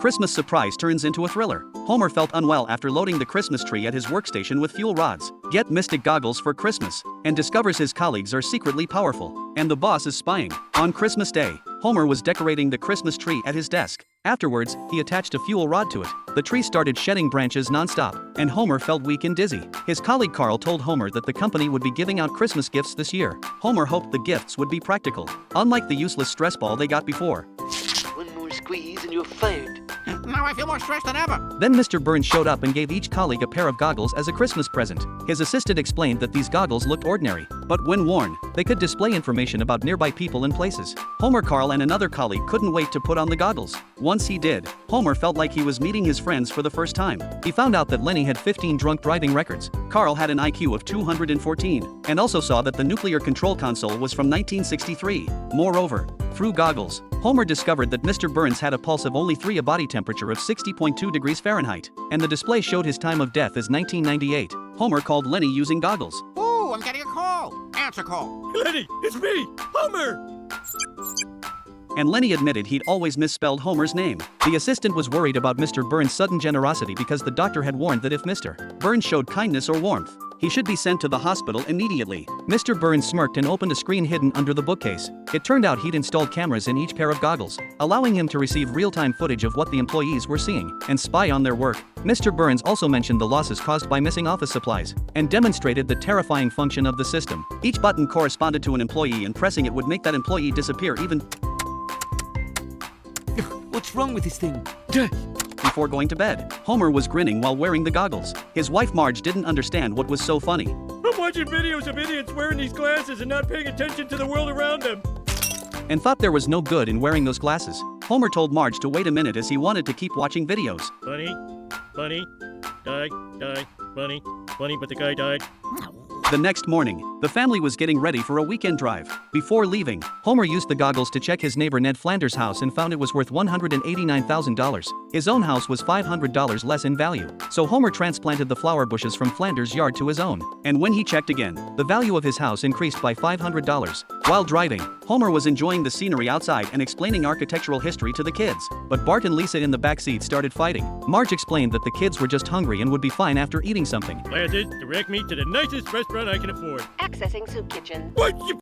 Christmas surprise turns into a thriller. Homer felt unwell after loading the Christmas tree at his workstation with fuel rods. Get mystic goggles for Christmas, and discovers his colleagues are secretly powerful, and the boss is spying. On Christmas Day, Homer was decorating the Christmas tree at his desk. Afterwards, he attached a fuel rod to it. The tree started shedding branches non-stop, and Homer felt weak and dizzy. His colleague Carl told Homer that the company would be giving out Christmas gifts this year. Homer hoped the gifts would be practical, unlike the useless stress ball they got before. One more squeeze and you're fired. Now I feel more stressed than ever. Then Mr. Burns showed up and gave each colleague a pair of goggles as a Christmas present. His assistant explained that these goggles looked ordinary, but when worn, they could display information about nearby people and places. Homer, Carl, and another colleague couldn't wait to put on the goggles. Once he did, Homer felt like he was meeting his friends for the first time. He found out that Lenny had 15 drunk driving records. Carl had an IQ of 214, and also saw that the nuclear control console was from 1963. Moreover, through goggles, Homer discovered that Mr. Burns had a pulse of only 3, a body temperature of 60.2 degrees Fahrenheit, and the display showed his time of death as 1998. Homer called Lenny using goggles. Ooh, I'm getting a call. Answer call. Lenny, it's me, Homer! And Lenny admitted he'd always misspelled Homer's name. The assistant was worried about Mr. Burns' sudden generosity because the doctor had warned that if Mr. Burns showed kindness or warmth, he should be sent to the hospital immediately. Mr. Burns smirked and opened a screen hidden under the bookcase. It turned out he'd installed cameras in each pair of goggles, allowing him to receive real-time footage of what the employees were seeing and spy on their work. Mr. Burns also mentioned the losses caused by missing office supplies and demonstrated the terrifying function of the system. Each button corresponded to an employee, and pressing it would make that employee disappear even What's wrong with this thing? before going to bed. Homer was grinning while wearing the goggles. His wife Marge didn't understand what was so funny, I'm watching videos of idiots wearing these glasses and not paying attention to the world around them. and thought there was no good in wearing those glasses. Homer told Marge to wait a minute as he wanted to keep watching videos. Bunny, bunny, die, bunny, bunny, but the guy died. The next morning, the family was getting ready for a weekend drive. Before leaving, Homer used the goggles to check his neighbor Ned Flanders' house and found it was worth $189,000. His own house was $500 less in value, so Homer transplanted the flower bushes from Flanders' yard to his own. And when he checked again, the value of his house increased by $500. While driving, Homer was enjoying the scenery outside and explaining architectural history to the kids. But Bart and Lisa in the backseat started fighting. Marge explained that the kids were just hungry and would be fine after eating something. Glasses, direct me to the nicest restaurant I can afford. Accessing soup kitchen. What? You